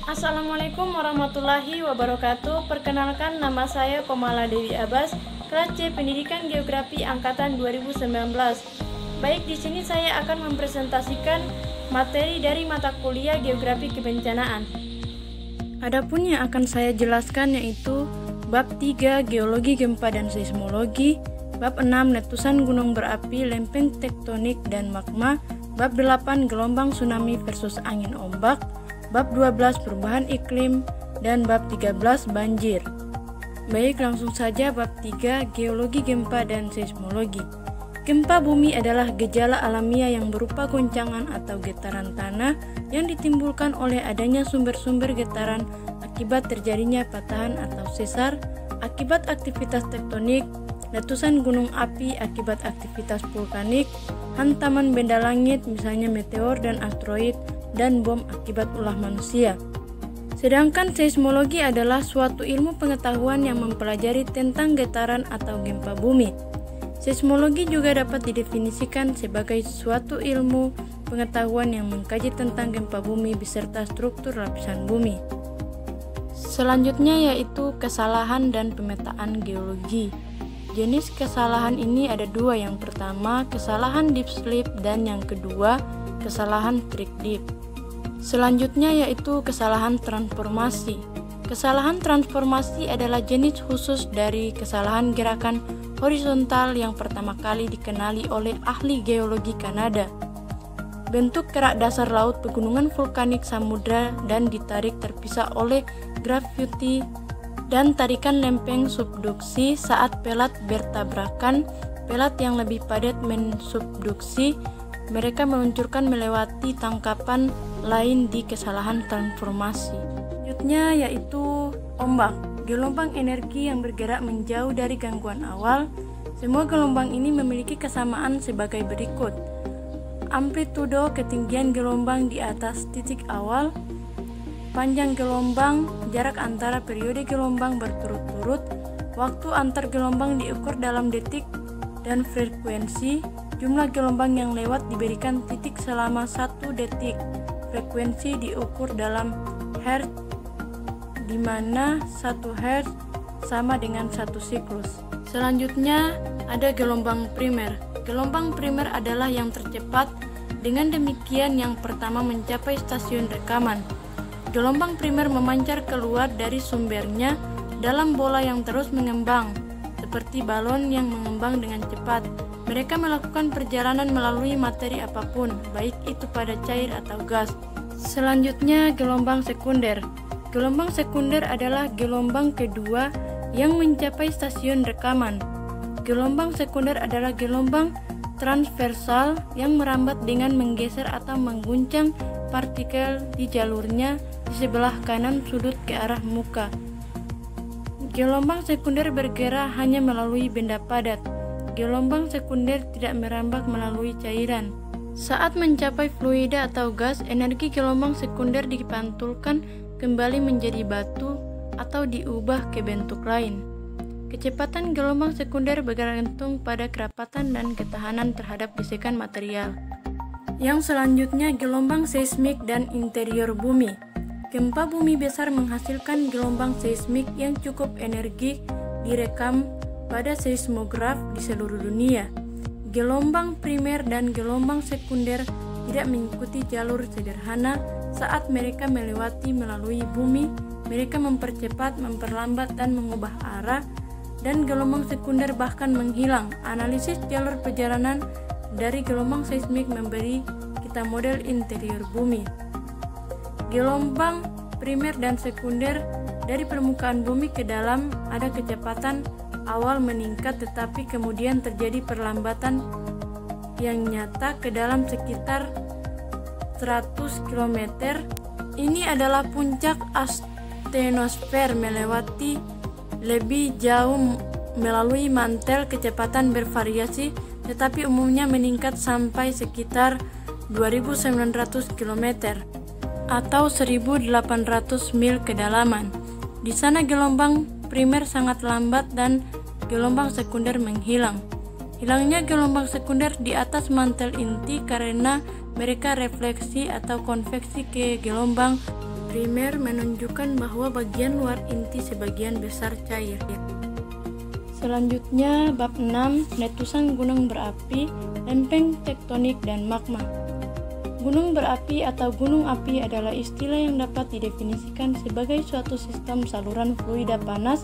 Assalamualaikum warahmatullahi wabarakatuh. Perkenalkan, nama saya Komala Dewi Abbas, kelas C Pendidikan Geografi angkatan 2019. Baik, di sini saya akan mempresentasikan materi dari mata kuliah Geografi Kebencanaan. Adapun yang akan saya jelaskan yaitu bab 3 Geologi Gempa dan Seismologi, bab 6 Letusan gunung berapi, lempeng tektonik dan magma, bab 8 Gelombang tsunami versus angin ombak, bab 12 perubahan iklim, dan bab 13 banjir. Baik, langsung saja bab 3 Geologi Gempa dan Seismologi. Gempa bumi adalah gejala alamiah yang berupa goncangan atau getaran tanah yang ditimbulkan oleh adanya sumber-sumber getaran akibat terjadinya patahan atau sesar, akibat aktivitas tektonik, letusan gunung api akibat aktivitas vulkanik, hantaman benda langit misalnya meteor dan asteroid, dan bom akibat ulah manusia. Sedangkan seismologi adalah suatu ilmu pengetahuan yang mempelajari tentang getaran atau gempa bumi. Seismologi juga dapat didefinisikan sebagai suatu ilmu pengetahuan yang mengkaji tentang gempa bumi beserta struktur lapisan bumi. Selanjutnya yaitu kesalahan dan pemetaan geologi. Jenis kesalahan ini ada dua, yang pertama kesalahan deep slip dan yang kedua kesalahan trig deep. Selanjutnya yaitu kesalahan transformasi. Kesalahan transformasi adalah jenis khusus dari kesalahan gerakan horizontal yang pertama kali dikenali oleh ahli geologi Kanada. Bentuk kerak dasar laut pegunungan vulkanik samudra dan ditarik terpisah oleh graviti dan tarikan lempeng subduksi saat pelat bertabrakan. Pelat yang lebih padat mensubduksi, mereka meluncurkan melewati tangkapan lain di kesalahan transformasi. Selanjutnya yaitu ombak, gelombang energi yang bergerak menjauh dari gangguan awal. Semua gelombang ini memiliki kesamaan sebagai berikut: amplitudo ketinggian gelombang di atas titik awal, panjang gelombang, jarak antara periode gelombang berturut-turut, waktu antar gelombang diukur dalam detik, dan frekuensi. Jumlah gelombang yang lewat diberikan titik selama 1 detik. Frekuensi diukur dalam hertz, di mana 1 hertz sama dengan 1 siklus. Selanjutnya ada gelombang primer. Gelombang primer adalah yang tercepat. Dengan demikian, yang pertama mencapai stasiun rekaman. Gelombang primer memancar keluar dari sumbernya dalam bola yang terus mengembang, seperti balon yang mengembang dengan cepat. Mereka melakukan perjalanan melalui materi apapun, baik itu pada cair atau gas. Selanjutnya, gelombang sekunder. Gelombang sekunder adalah gelombang kedua yang mencapai stasiun rekaman. Gelombang sekunder adalah gelombang transversal yang merambat dengan menggeser atau mengguncang partikel di jalurnya di sebelah kanan sudut ke arah muka. Gelombang sekunder bergerak hanya melalui benda padat. Gelombang sekunder tidak merambat melalui cairan. Saat mencapai fluida atau gas, energi gelombang sekunder dipantulkan kembali menjadi batu atau diubah ke bentuk lain. Kecepatan gelombang sekunder bergantung pada kerapatan dan ketahanan terhadap gesekan material. Yang selanjutnya, gelombang seismik dan interior bumi. Gempa bumi besar menghasilkan gelombang seismik yang cukup energi direkam pada seismograf di seluruh dunia. Gelombang primer dan gelombang sekunder tidak mengikuti jalur sederhana saat mereka melewati melalui bumi. Mereka mempercepat, memperlambat, dan mengubah arah, dan gelombang sekunder bahkan menghilang. Analisis jalur perjalanan dari gelombang seismik memberi kita model interior bumi. Gelombang primer dan sekunder dari permukaan bumi ke dalam ada kecepatan awal meningkat, tetapi kemudian terjadi perlambatan yang nyata ke dalam sekitar 100 km. Ini adalah puncak astenosfer melewati lebih jauh melalui mantel. Kecepatan bervariasi, tetapi umumnya meningkat sampai sekitar 2.900 km atau 1.800 mil kedalaman. Di sana gelombang primer sangat lambat dan gelombang sekunder menghilang. Hilangnya gelombang sekunder di atas mantel inti karena mereka refleksi atau konveksi ke gelombang primer menunjukkan bahwa bagian luar inti sebagian besar cair. Selanjutnya, bab 6, letusan gunung berapi, lempeng tektonik dan magma. Gunung berapi atau gunung api adalah istilah yang dapat didefinisikan sebagai suatu sistem saluran fluida panas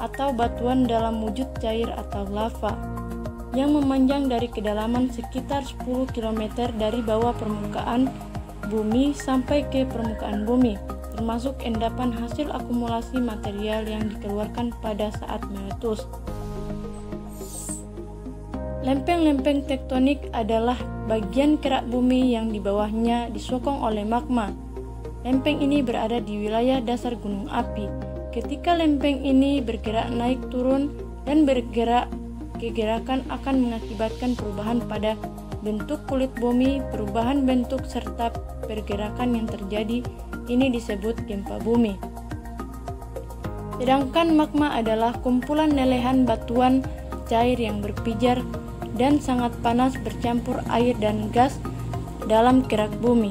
atau batuan dalam wujud cair atau lava yang memanjang dari kedalaman sekitar 10 km dari bawah permukaan bumi sampai ke permukaan bumi, termasuk endapan hasil akumulasi material yang dikeluarkan pada saat meletus. Lempeng-lempeng tektonik adalah bagian kerak bumi yang di bawahnya disokong oleh magma. Lempeng ini berada di wilayah dasar gunung api. Ketika lempeng ini bergerak naik turun dan bergerak, kegerakan akan mengakibatkan perubahan pada bentuk kulit bumi, perubahan bentuk serta pergerakan yang terjadi ini disebut gempa bumi. Sedangkan magma adalah kumpulan lelehan batuan cair yang berpijar dan sangat panas bercampur air dan gas dalam kerak bumi.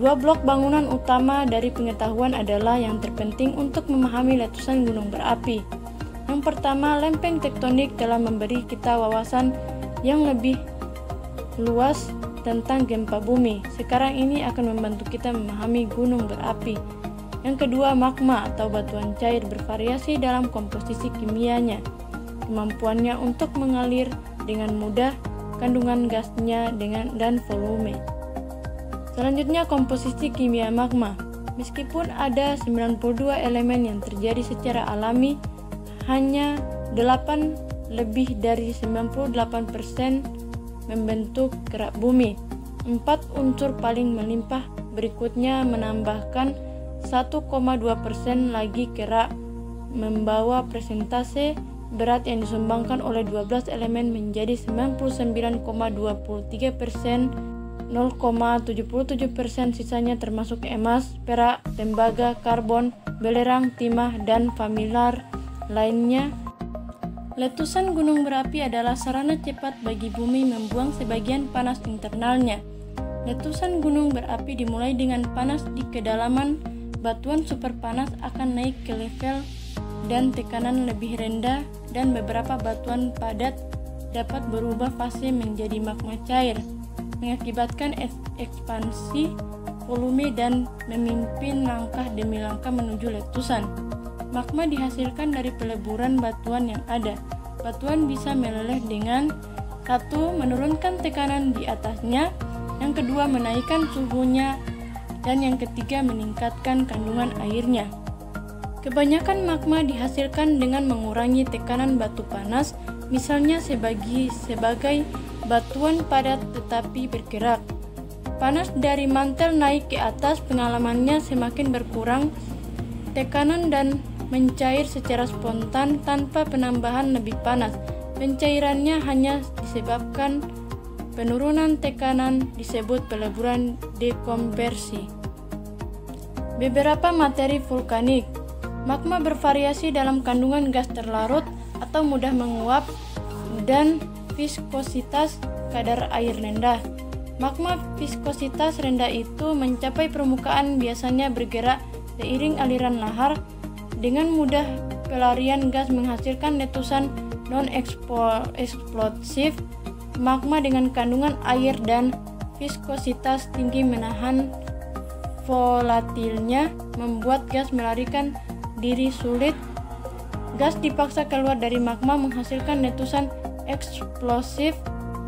Dua blok bangunan utama dari pengetahuan adalah yang terpenting untuk memahami letusan gunung berapi. Yang pertama, lempeng tektonik telah memberi kita wawasan yang lebih luas tentang gempa bumi. Sekarang ini akan membantu kita memahami gunung berapi. Yang kedua, magma atau batuan cair bervariasi dalam komposisi kimianya, kemampuannya untuk mengalir dengan mudah, kandungan gasnya dan volume. Selanjutnya, komposisi kimia magma. Meskipun ada 92 elemen yang terjadi secara alami, hanya 8 lebih dari 98% membentuk kerak bumi. 4 unsur paling melimpah berikutnya menambahkan 1,2% lagi kerak, membawa persentase berat yang disumbangkan oleh 12 elemen menjadi 99,23%, 0,77% sisanya termasuk emas, perak, tembaga, karbon, belerang, timah, dan familar lainnya. Letusan gunung berapi adalah sarana cepat bagi bumi membuang sebagian panas internalnya. Letusan gunung berapi dimulai dengan panas di kedalaman. Batuan superpanas akan naik ke level dan tekanan lebih rendah, dan beberapa batuan padat dapat berubah fase menjadi magma cair, mengakibatkan ekspansi volume dan memimpin langkah demi langkah menuju letusan. Magma dihasilkan dari peleburan batuan yang ada. Batuan bisa meleleh dengan 1. Menurunkan tekanan di atasnya, yang kedua menaikkan suhunya, dan yang ketiga meningkatkan kandungan airnya. Kebanyakan magma dihasilkan dengan mengurangi tekanan batu panas, misalnya sebagai batuan padat tetapi bergerak. Panas dari mantel naik ke atas, pengalamannya semakin berkurang, tekanan dan mencair secara spontan tanpa penambahan lebih panas. Pencairannya hanya disebabkan penurunan tekanan, disebut peleburan dekonversi. Beberapa materi vulkanik. Magma bervariasi dalam kandungan gas terlarut atau mudah menguap dan viskositas kadar air rendah. Magma viskositas rendah itu mencapai permukaan, biasanya bergerak seiring aliran lahar. Dengan mudah pelarian gas menghasilkan letusan non-eksplosif. Magma dengan kandungan air dan viskositas tinggi menahan volatilnya, membuat gas melarikan diri sulit. Gas dipaksa keluar dari magma menghasilkan letusan eksplosif.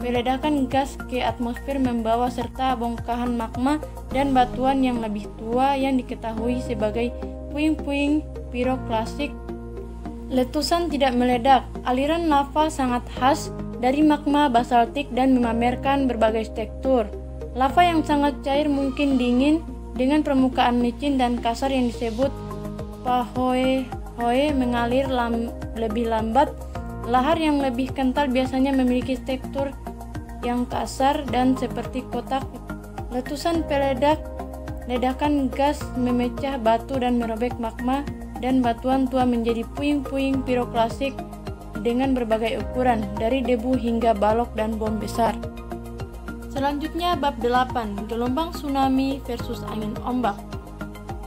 Peledakan gas ke atmosfer membawa serta bongkahan magma dan batuan yang lebih tua yang diketahui sebagai puing-puing piroklasik. Letusan tidak meledak. Aliran lava sangat khas dari magma basaltik dan memamerkan berbagai tekstur. Lava yang sangat cair mungkin dingin dengan permukaan licin dan kasar yang disebut pahoe mengalir lebih lambat. Lahar yang lebih kental biasanya memiliki tekstur yang kasar dan seperti kotak. Letusan ledakan gas memecah batu dan merobek magma dan batuan tua menjadi puing-puing piroklasik dengan berbagai ukuran, dari debu hingga balok dan bom besar. Selanjutnya bab 8, gelombang tsunami versus angin ombak.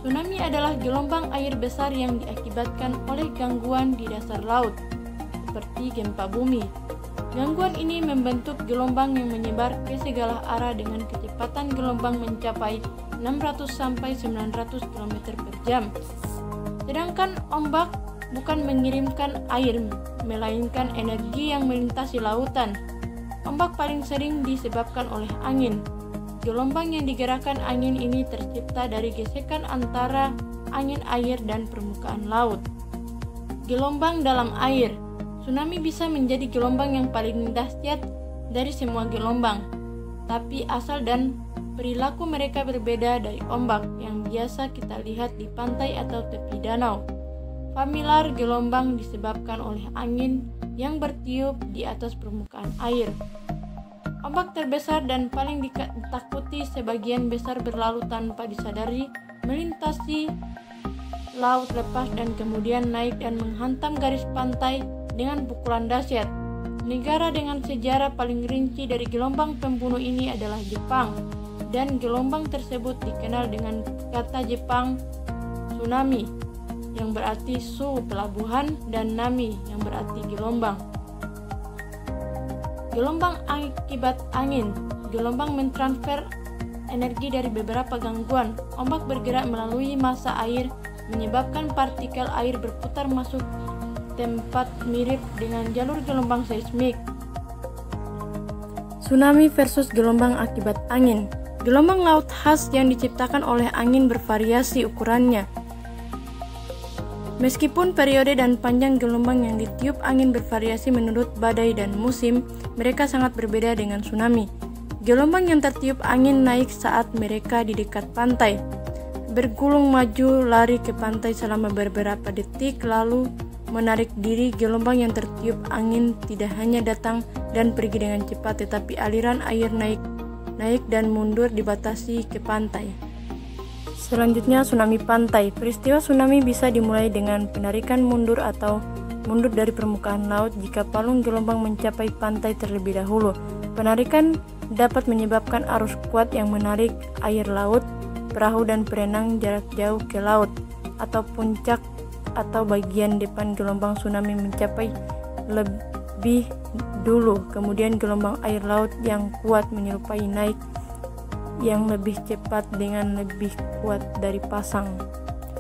Tsunami adalah gelombang air besar yang diakibatkan oleh gangguan di dasar laut, seperti gempa bumi. Gangguan ini membentuk gelombang yang menyebar ke segala arah dengan kecepatan gelombang mencapai 600-900 km per jam. Sedangkan ombak bukan mengirimkan air, melainkan energi yang melintasi lautan. Ombak paling sering disebabkan oleh angin. Gelombang yang digerakkan angin ini tercipta dari gesekan antara angin air dan permukaan laut. Gelombang dalam air. Tsunami bisa menjadi gelombang yang paling dahsyat dari semua gelombang, tapi asal dan perilaku mereka berbeda dari ombak yang biasa kita lihat di pantai atau tepi danau. Familiar gelombang disebabkan oleh angin yang bertiup di atas permukaan air. Ombak terbesar dan paling ditakuti sebagian besar berlalu tanpa disadari, melintasi laut lepas dan kemudian naik dan menghantam garis pantai dengan pukulan dahsyat. Negara dengan sejarah paling rinci dari gelombang pembunuh ini adalah Jepang, dan gelombang tersebut dikenal dengan kata Jepang tsunami, yang berarti su pelabuhan, dan nami yang berarti gelombang. Gelombang akibat angin. Gelombang mentransfer energi dari beberapa gangguan. Ombak bergerak melalui massa air, menyebabkan partikel air berputar masuk tempat mirip dengan jalur gelombang seismik. Tsunami versus gelombang akibat angin. Gelombang laut khas yang diciptakan oleh angin bervariasi ukurannya. Meskipun periode dan panjang gelombang yang ditiup angin bervariasi menurut badai dan musim, mereka sangat berbeda dengan tsunami. Gelombang yang tertiup angin naik saat mereka di dekat pantai, bergulung maju lari ke pantai selama beberapa detik lalu menarik diri. Gelombang yang tertiup angin tidak hanya datang dan pergi dengan cepat, tetapi aliran air naik dan mundur dibatasi ke pantai. Selanjutnya, tsunami pantai. Peristiwa tsunami bisa dimulai dengan penarikan mundur atau mundur dari permukaan laut jika palung gelombang mencapai pantai terlebih dahulu. Penarikan dapat menyebabkan arus kuat yang menarik air laut, perahu dan perenang jarak jauh ke laut, atau puncak atau bagian depan gelombang tsunami mencapai lebih dulu. Kemudian gelombang air laut yang kuat menyerupai naik yang lebih cepat dengan lebih kuat dari pasang.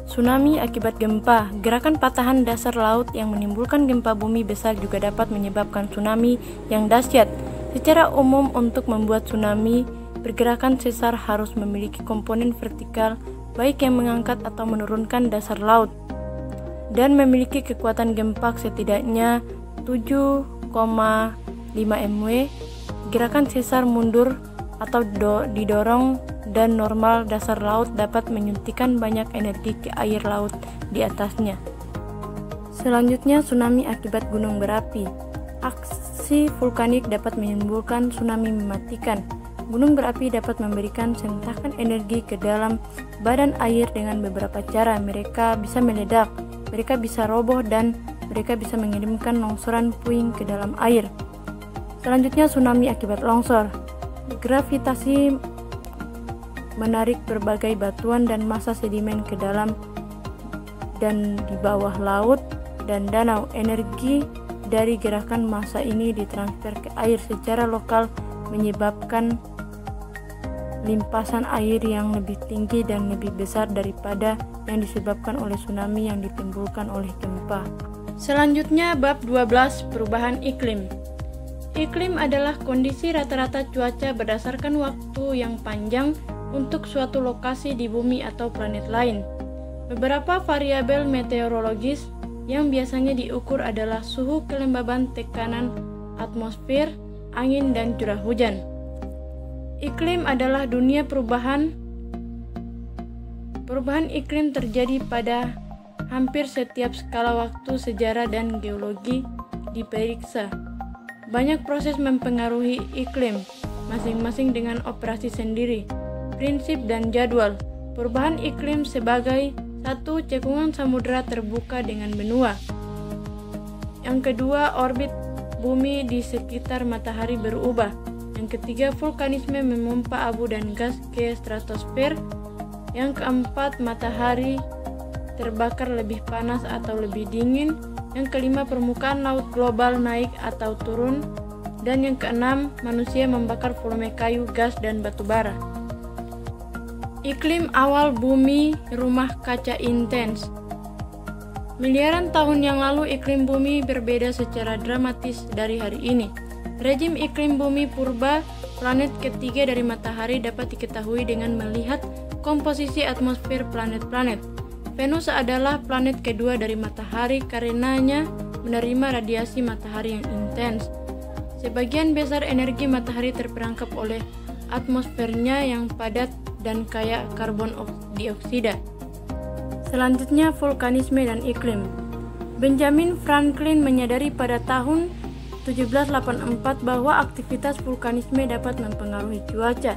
Tsunami akibat gempa. Gerakan patahan dasar laut yang menimbulkan gempa bumi besar juga dapat menyebabkan tsunami yang dahsyat. Secara umum, untuk membuat tsunami, pergerakan sesar harus memiliki komponen vertikal, baik yang mengangkat atau menurunkan dasar laut, dan memiliki kekuatan gempa setidaknya 7,5 MW. Gerakan sesar mundur atau didorong dan normal dasar laut dapat menyuntikkan banyak energi ke air laut di atasnya. Selanjutnya, tsunami akibat gunung berapi. Aksi vulkanik dapat menimbulkan tsunami mematikan. Gunung berapi dapat memberikan sentakan energi ke dalam badan air dengan beberapa cara. Mereka bisa meledak, mereka bisa roboh, dan mereka bisa mengirimkan longsoran puing ke dalam air. Selanjutnya, tsunami akibat longsor. Gravitasi menarik berbagai batuan dan massa sedimen ke dalam dan di bawah laut dan danau. Energi dari gerakan massa ini ditransfer ke air secara lokal, menyebabkan limpasan air yang lebih tinggi dan lebih besar daripada yang disebabkan oleh tsunami yang ditimbulkan oleh gempa. Selanjutnya, bab 12, perubahan iklim. Iklim adalah kondisi rata-rata cuaca berdasarkan waktu yang panjang untuk suatu lokasi di bumi atau planet lain. Beberapa variabel meteorologis yang biasanya diukur adalah suhu, kelembaban, tekanan atmosfer, angin, dan curah hujan. Iklim adalah dunia perubahan. Perubahan iklim terjadi pada hampir setiap skala waktu sejarah dan geologi diperiksa. Banyak proses mempengaruhi iklim, masing-masing dengan operasi sendiri, prinsip, dan jadwal. Perubahan iklim sebagai 1. Cekungan samudera terbuka dengan benua. Yang kedua, orbit bumi di sekitar matahari berubah. Yang ketiga, vulkanisme memompa abu dan gas ke stratosfer. Yang keempat, matahari terbakar lebih panas atau lebih dingin. Yang kelima, permukaan laut global naik atau turun. Dan yang keenam, manusia membakar volume kayu, gas, dan batu bara. Iklim awal bumi rumah kaca intens. Miliaran tahun yang lalu iklim bumi berbeda secara dramatis dari hari ini. Rezim iklim bumi purba, planet ketiga dari matahari, dapat diketahui dengan melihat komposisi atmosfer planet-planet. Venus adalah planet kedua dari matahari karenanya menerima radiasi matahari yang intens. Sebagian besar energi matahari terperangkap oleh atmosfernya yang padat dan kaya karbon dioksida. Selanjutnya, vulkanisme dan iklim. Benjamin Franklin menyadari pada tahun 1784 bahwa aktivitas vulkanisme dapat mempengaruhi cuaca.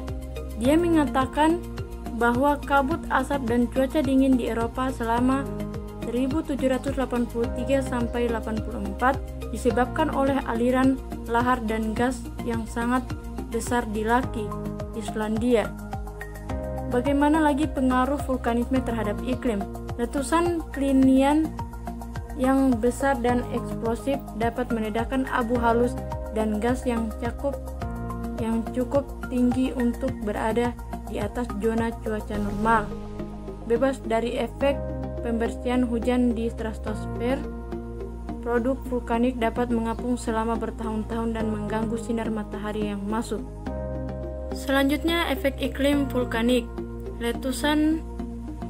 Dia mengatakan bahwa kabut asap dan cuaca dingin di Eropa selama 1783 sampai 84 disebabkan oleh aliran lahar dan gas yang sangat besar di Laki, Islandia. Bagaimana lagi pengaruh vulkanisme terhadap iklim? Letusan klinian yang besar dan eksplosif dapat meledakkan abu halus dan gas yang cukup tinggi untuk berada di atas zona cuaca normal. Bebas dari efek pembersihan hujan di stratosfer, produk vulkanik dapat mengapung selama bertahun-tahun dan mengganggu sinar matahari yang masuk. Selanjutnya, efek iklim vulkanik. Letusan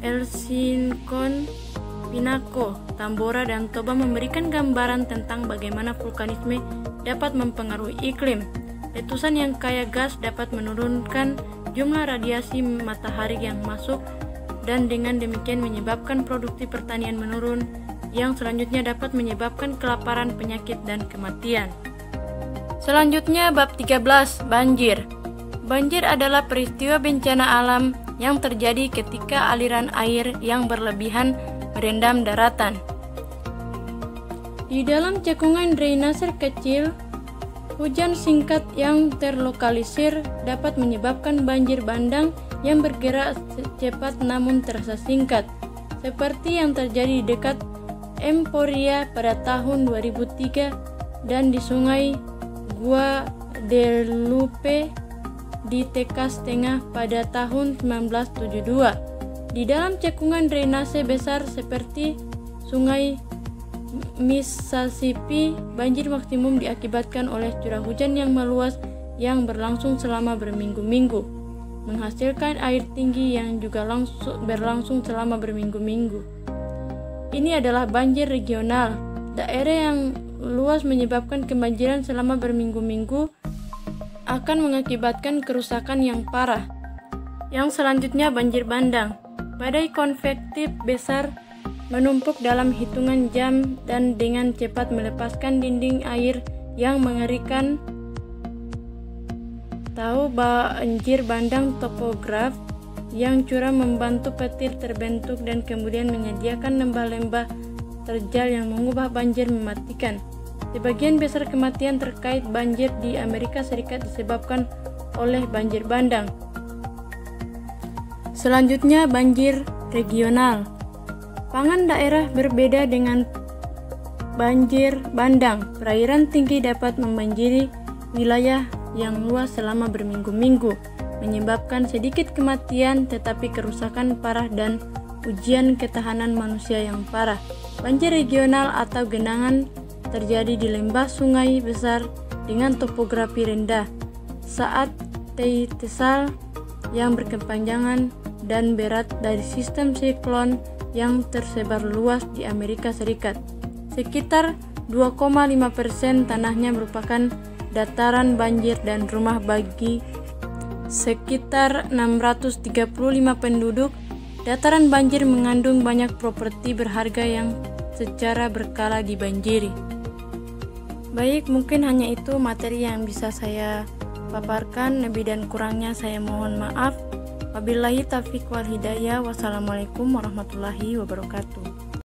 Elsinore, Pinako, Tambora, dan Toba memberikan gambaran tentang bagaimana vulkanisme dapat mempengaruhi iklim. Letusan yang kaya gas dapat menurunkan jumlah radiasi matahari yang masuk dan dengan demikian menyebabkan produksi pertanian menurun, yang selanjutnya dapat menyebabkan kelaparan, penyakit, dan kematian. Selanjutnya, bab 13, banjir. Banjir adalah peristiwa bencana alam yang terjadi ketika aliran air yang berlebihan merendam daratan. Di dalam cekungan drainase kecil, hujan singkat yang terlokalisir dapat menyebabkan banjir bandang yang bergerak cepat namun terasa singkat, seperti yang terjadi di dekat Emporia pada tahun 2003 dan di Sungai Guadalupe di Texas Tengah pada tahun 1972. Di dalam cekungan drainase besar seperti Sungai Mississippi, banjir maksimum diakibatkan oleh curah hujan yang meluas yang berlangsung selama berminggu-minggu, menghasilkan air tinggi yang juga berlangsung selama berminggu-minggu. Ini adalah banjir regional. Daerah yang luas menyebabkan kebanjiran selama berminggu-minggu akan mengakibatkan kerusakan yang parah. Yang selanjutnya, banjir bandang. Badai konvektif besar menumpuk dalam hitungan jam dan dengan cepat melepaskan dinding air yang mengerikan. Tahu banjir bandang topograf yang curam membantu petir terbentuk dan kemudian menyediakan lembah-lembah terjal yang mengubah banjir mematikan. Sebagian besar kematian terkait banjir di Amerika Serikat disebabkan oleh banjir bandang. Selanjutnya, banjir regional. Pangan daerah berbeda dengan banjir bandang. Perairan tinggi dapat membanjiri wilayah yang luas selama berminggu-minggu, menyebabkan sedikit kematian tetapi kerusakan parah dan ujian ketahanan manusia yang parah. Banjir regional atau genangan terjadi di lembah sungai besar dengan topografi rendah saat teisal yang berkepanjangan dan berat dari sistem siklon yang tersebar luas di Amerika Serikat. Sekitar 2,5% tanahnya merupakan dataran banjir dan rumah bagi sekitar 635 penduduk. Dataran banjir mengandung banyak properti berharga yang secara berkala dibanjiri. Baik, mungkin hanya itu materi yang bisa saya paparkan. Lebih dan kurangnya saya mohon maaf. Wabillahi taufiq wal hidayah. Wassalamualaikum warahmatullahi wabarakatuh.